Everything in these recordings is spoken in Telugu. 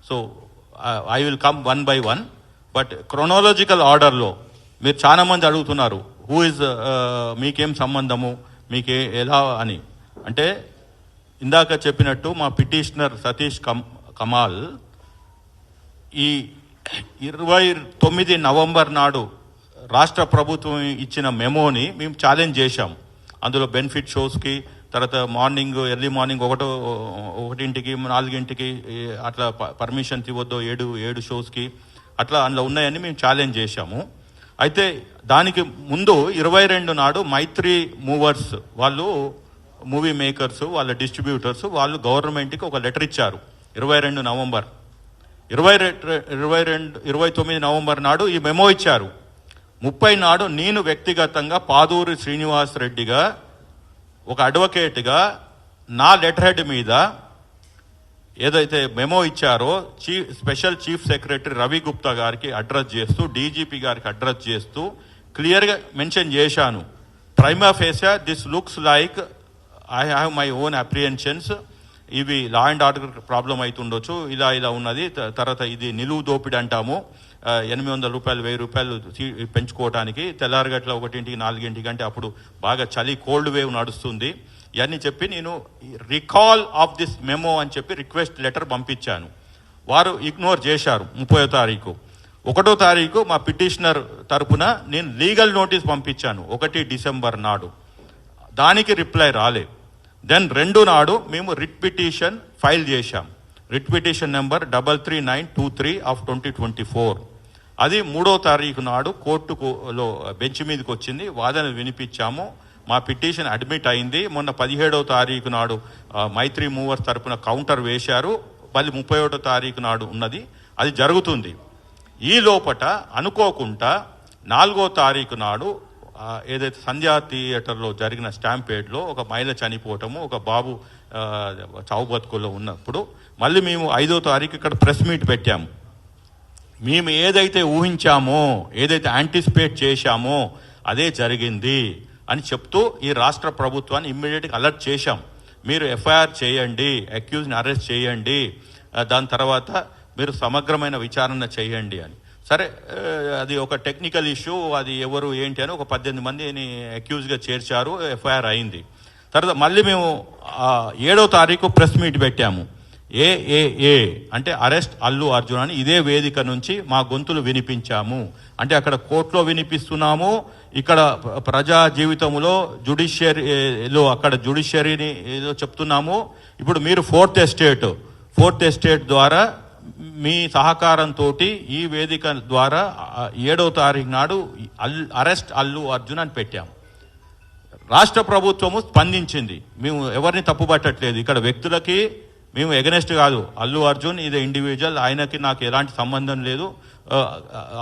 So I will come one by one. But chronological ఆర్డర్లో మీరు చాలామంది అడుగుతున్నారు, హూ ఇస్ మీకేం సంబంధము, మీకే ఎలా అని. అంటే ఇందాక చెప్పినట్టు మా పిటిషనర్ సతీష్ కమాల్ ఈ 29 నవంబర్ నాడు రాష్ట్ర ప్రభుత్వం ఇచ్చిన మెమోని మేము ఛాలెంజ్ చేశాం. అందులో బెనిఫిట్ షోస్కి, తర్వాత మార్నింగ్ ఎర్లీ మార్నింగ్ 1ంటికి 4ంటికి అట్లా పర్మిషన్స్ ఇవ్వద్దు, 7 షోస్కి అట్లా అందులో ఉన్నాయని మేము ఛాలెంజ్ చేశాము. అయితే దానికి ముందు 22 నాడు మైత్రి మూవర్స్ వాళ్ళు, మూవీ మేకర్స్, వాళ్ళ డిస్ట్రిబ్యూటర్స్ వాళ్ళు గవర్నమెంట్కి ఒక లెటర్ ఇచ్చారు 22 నవంబర్. 29 నవంబర్ నాడు ఈ మెమో ఇచ్చారు. 30 నాడు నేను వ్యక్తిగతంగా పాదూరి శ్రీనివాస్ రెడ్డిగా ఒక అడ్వకేట్గా నా లెటర్ హెడ్ మీద ఏదైతే మెమో ఇచ్చారో special chief secretary Ravi Gupta గారికి అడ్రస్ చేస్తూ, డీజీపీ గారికి అడ్రస్ చేస్తూ క్లియర్గా మెన్షన్ చేశాను. Prima facie this looks like I have my own apprehensions, ఇవి లా అండ్ ఆర్డర్ ప్రాబ్లం అవుతుండొచ్చు, ఇలా ఉన్నది. తర్వాత ఇది నిలువు దోపిడి అంటాము, 800 రూపాయలు 1000 రూపాయలు పెంచుకోవడానికి, తెల్లారగట్ల 1ంటికి 4ంటికి అంటే అప్పుడు బాగా చలి కోల్డ్ వేవ్ నడుస్తుంది. ఇవన్నీ చెప్పి నేను రికాల్ ఆఫ్ దిస్ మెమో అని చెప్పి రిక్వెస్ట్ లెటర్ పంపించాను. వారు ఇగ్నోర్ చేశారు. 30వ తారీఖు 1వ తారీఖు మా పిటిషనర్ తరపున నేను లీగల్ నోటీస్ పంపించాను 1 డిసెంబర్ నాడు. దానికి రిప్లై రాలే. దెన్ 2 నాడు మేము రిట్ పిటిషన్ ఫైల్ చేశాం. Writ petition number 33923 of 2024. అది 3వ తారీఖు నాడు కోర్టులో బెంచ్ మీదకి వచ్చింది. వాదన వినిపించాము. మా పిటిషన్ అడ్మిట్ అయింది. మొన్న 17వ తారీఖు నాడు మైత్రి మూవర్స్ తరపున కౌంటర్ వేశారు. మళ్ళీ 31వ తారీఖు నాడు ఉన్నది, అది జరుగుతుంది. ఈ లోపట అనుకోకుండా 4వ తారీఖు నాడు ఏదైతే సంధ్యా థియేటర్లో జరిగిన స్టాంపేడ్లో ఒక మహిళ చనిపోవటము, ఒక బాబు చావు బతుకుల్లో ఉన్నప్పుడు మళ్ళీ మేము 5వ తారీఖు ఇక్కడ ప్రెస్ మీట్ పెట్టాము. మేము ఏదైతే ఊహించామో, ఏదైతే యాంటిసిపేట్ చేశామో అదే జరిగింది అని చెప్తూ ఈ రాష్ట్ర ప్రభుత్వాన్ని ఇమ్మీడియట్గా అలర్ట్ చేశాం. మీరు ఎఫ్ఐఆర్ చేయండి, అక్యూజ్ని అరెస్ట్ చేయండి, దాని తర్వాత మీరు సమగ్రమైన విచారణ చేయండి అని. సరే, అది ఒక టెక్నికల్ ఇష్యూ, అది ఎవరు ఏంటి అని ఒక 18 మందిని అక్యూజ్గా చేర్చారు, ఎఫ్ఐఆర్ అయింది. తర్వాత మళ్ళీ మేము 7వ తారీఖు ప్రెస్ మీట్ పెట్టాము. ఏఏఏ అంటే అరెస్ట్ అల్లు అర్జున్ అని ఇదే వేదిక నుంచి మా గొంతులు వినిపించాము. అంటే అక్కడ కోర్టులో వినిపిస్తున్నాము, ఇక్కడ ప్రజా జీవితంలో జుడిషియరీలో అక్కడ జుడిషియరీని ఏదో చెప్తున్నాము. ఇప్పుడు మీరు ఫోర్త్ ఎస్టేట్ ద్వారా మీ సహకారంతో ఈ వేదిక ద్వారా 7వ తారీఖు నాడు అరెస్ట్ అల్లు అర్జున్ అని పెట్టాము. రాష్ట్ర ప్రభుత్వము స్పందించింది. మేము ఎవరిని తప్పుపట్టట్లేదు, ఇక్కడ వ్యక్తులకి మేము ఎగనెస్ట్ కాదు. అల్లు అర్జున్ ఇది ఇండివిజువల్, ఆయనకి నాకు ఎలాంటి సంబంధం లేదు,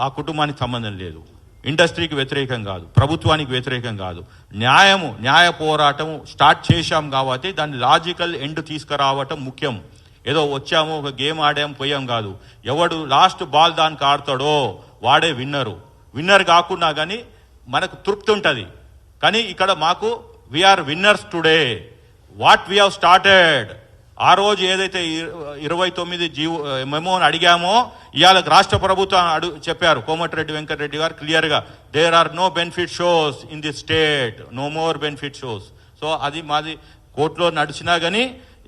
ఆ కుటుంబానికి సంబంధం లేదు. ఇండస్ట్రీకి వ్యతిరేకం కాదు, ప్రభుత్వానికి వ్యతిరేకం కాదు. న్యాయ పోరాటం స్టార్ట్ చేశాం కాబట్టి దాన్ని లాజికల్ ఎండ్ తీసుకురావటం ముఖ్యం. ఏదో వచ్చాము, ఒక గేమ్ ఆడాం, పోయాం కాదు. ఎవడు లాస్ట్ బాల్ దానికి ఆడతాడో వాడే విన్నర్ కాకుండా కానీ మనకు తృప్తి ఉంటుంది. కానీ ఇక్కడ మాకు we are winners today. What we have started, ఆ రోజు ఏదైతే 29 మెమోని అడిగామో ఇవాళ రాష్ట్ర ప్రభుత్వం చెప్పారు, కోమటిరెడ్డి వెంకటరెడ్డి గారు క్లియర్గా, there are no benefit shows in the state, no more benefit shows. So అది మాది కోర్టులో నడిచినా కానీ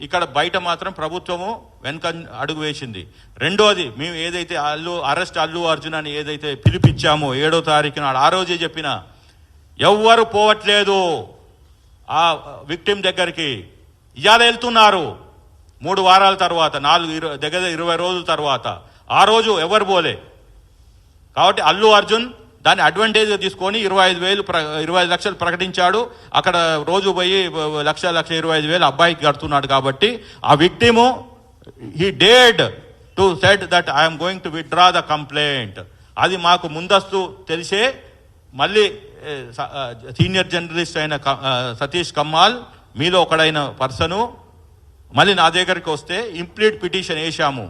ఇక్కడ బయట మాత్రం ప్రభుత్వము వెనక అడుగు వేసింది. రెండోది, మేము ఏదైతే అరెస్ట్ అల్లు అర్జున్ అని ఏదైతే పిలిపించామో 7వ తారీఖు నాడు, ఆ రోజే చెప్పిన, ఎవ్వరు పోవట్లేదు ఆ విక్టిమ్ దగ్గరికి. ఇవాళ వెళ్తున్నారు 3 వారాల తర్వాత, 20 రోజుల తర్వాత. ఆ రోజు ఎవరు పోలే. కాబట్టి అల్లు అర్జున్ దాన్ని అడ్వాంటేజ్గా తీసుకొని 25 లక్షలు ప్రకటించాడు. అక్కడ రోజు పోయి 1,25,000 అబ్బాయికి కడుతున్నాడు. కాబట్టి ఆ విక్టిము హీ డేడ్ to said that I'm going to withdraw the complaint. అది మాకు ముందస్తు తెలిసే మళ్ళీ సీనియర్ జర్నలిస్ట్ అయిన సతీష్ కమ్మాల్ మీలో ఒకడైన పర్సను మళ్ళీ నా దగ్గరికి వస్తే ఇంప్లీడ్ పిటిషన్ వేసాము.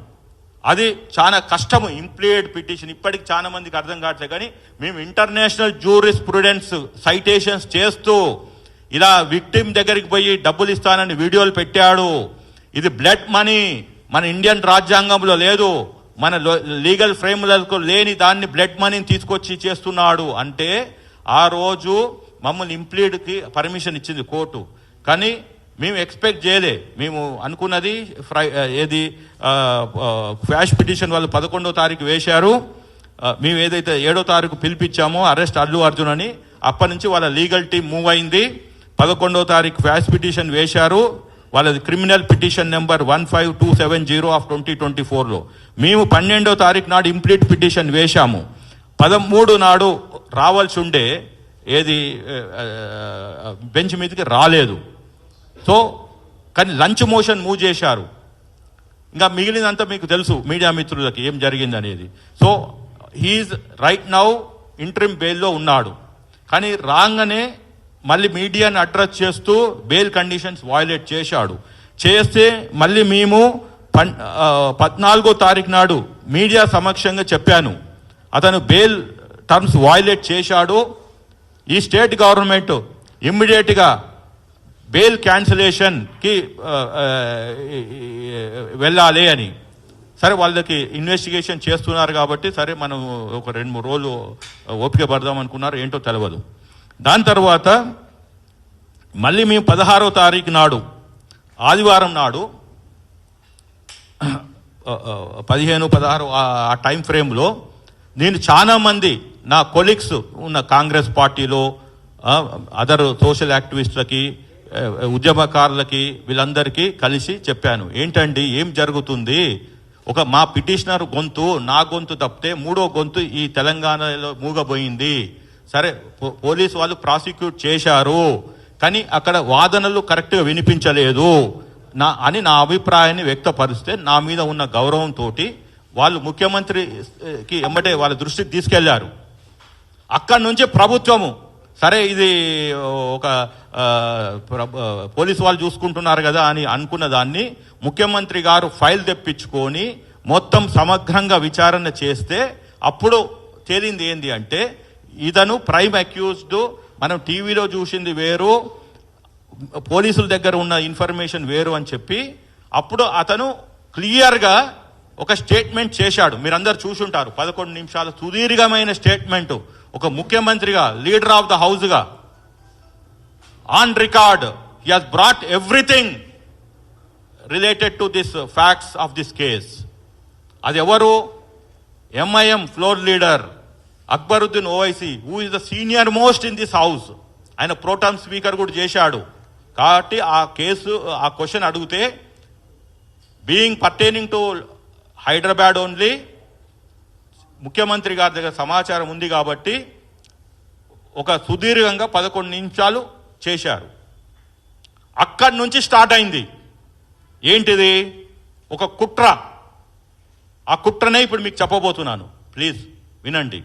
అది చాలా కష్టము, ఇంప్లీడ్ పిటిషన్. ఇప్పటికి చాలా మందికి అర్థం కావట్లేదు. కానీ మేము ఇంటర్నేషనల్ జూరిస్ప్రుడెన్స్ సైటేషన్స్ చేస్తూ ఇలా విక్టిమ్ దగ్గరికి పోయి డబ్బులు ఇస్తానని వీడియోలు పెట్టాడు. ఇది బ్లడ్ మనీ, మన ఇండియన్ రాజ్యాంగంలో లేదు, మన లీగల్ ఫ్రేమ్లకు లేని దాన్ని బ్లడ్ మనీని తీసుకొచ్చి చేస్తున్నాడు అంటే ఆ రోజు మమ్మల్ని ఇంప్లీడ్కి పర్మిషన్ ఇచ్చింది కోర్టు. కానీ మేము ఎక్స్పెక్ట్ చేయలే. మేము అనుకున్నది ఏది ఫ్లాష్ పిటిషన్ వాళ్ళు 11వ తారీఖు వేశారు. మేము ఏదైతే 7వ తారీఖు పిలిపించామో అరెస్ట్ అల్లు అర్జున్ అని, అప్పటి నుంచి వాళ్ళ లీగల్ టీం మూవ్ అయింది. 11వ తారీఖు ఫ్లాష్ పిటిషన్ వేశారు. వాళ్ళది క్రిమినల్ పిటిషన్ నెంబర్ 15270 ఆఫ్ 2024లో. మేము 12వ తారీఖు నాడు ఇంప్లీట్ పిటిషన్ వేశాము. 13 నాడు రావాల్సి ఉండే ఏది బెంచ్ మీదకి రాలేదు. సో కానీ లంచ్ మోషన్ మూవ్ చేశారు. ఇంకా మిగిలినంతా మీకు తెలుసు మీడియా మిత్రులకి ఏం జరిగింది అనేది. So he is right now interim బెయిల్లో ఉన్నాడు. కానీ రాగానే మళ్ళీ మీడియాని అడ్రస్ చేస్తూ బెయిల్ కండిషన్స్ వయోలేట్ చేస్తే మళ్ళీ మేము 14వ తారీఖు నాడు మీడియా సమక్షంగా చెప్పాను, అతను బెయిల్ టర్మ్స్ వయోలేట్ చేశాడు. ఈ స్టేట్ గవర్నమెంట్ ఇమ్మీడియట్గా బెయిల్ క్యాన్సిలేషన్కి వెళ్ళాలి అని. సరే వాళ్ళకి ఇన్వెస్టిగేషన్ చేస్తున్నారు కాబట్టి సరే మనం ఒక 2-3 రోజులు ఓపిక పడదాం అనుకున్నారు, ఏంటో తెలియదు. దాని తర్వాత మళ్ళీ మేము 16వ తారీఖు నాడు ఆదివారం నాడు 15-16 ఆ టైం ఫ్రేమ్లో నేను చాలా మంది నా కొలీగ్స్ ఉన్న కాంగ్రెస్ పార్టీలో అదర్ సోషల్ యాక్టివిస్టులకి ఉద్యమకారులకి వీళ్ళందరికీ కలిసి చెప్పాను, ఏంటండి ఏం జరుగుతుంది, ఒక మా పిటిషనర్ గొంతు నా గొంతు తప్పితే 3వ గొంతు ఈ తెలంగాణలో మూగబోయింది. సరే పోలీసు వాళ్ళు ప్రాసిక్యూట్ చేశారు కానీ అక్కడ వాదనలు కరెక్ట్గా వినిపించలేదు అని నా అభిప్రాయాన్ని వ్యక్తపరిస్తే నా మీద ఉన్న గౌరవంతో వాళ్ళు ముఖ్యమంత్రికి ఎమ్మటే వాళ్ళ దృష్టికి తీసుకెళ్లారు. అక్కడి నుంచి ప్రభుత్వము సరే ఇది ఒక పోలీసు వాళ్ళు చూసుకుంటున్నారు కదా అని అనుకున్న దాన్ని ముఖ్యమంత్రి గారు ఫైల్ తెప్పించుకొని మొత్తం సమగ్రంగా విచారణ చేస్తే అప్పుడు తేలింది ఏంది అంటే ఇతను ప్రైమ్ అక్యూజ్డ్, మనం టీవీలో చూసింది వేరు, పోలీసుల దగ్గర ఉన్న ఇన్ఫర్మేషన్ వేరు అని చెప్పి అప్పుడు అతను క్లియర్గా ఒక స్టేట్మెంట్ చేశాడు. మీరందరూ చూసుంటారు, 11 నిమిషాల సుదీర్ఘమైన స్టేట్మెంట్. ఒక ముఖ్యమంత్రిగా, లీడర్ ఆఫ్ ద హౌస్గా on record he has brought everything related to this facts of this case. అది ఎవరు? MIM floor leader Akbaruddin Owaisi, who is the senior most in this house. ఆయన ప్రోటామ్ స్పీకర్ కూడా చేశాడు. కాబట్టి ఆ కేసు ఆ క్వశ్చన్ అడిగితే being pertaining to Hyderabad only, ముఖ్యమంత్రి గారి దగ్గర సమాచారం ఉంది కాబట్టి ఒక సుదీర్ఘంగా 11 నిమిషాలు చేశారు. అక్కడి నుంచి స్టార్ట్ అయింది ఏంటిది? ఒక కుట్ర. ఆ కుట్రనే ఇప్పుడు మీకు చెప్పబోతున్నాను, ప్లీజ్ వినండి.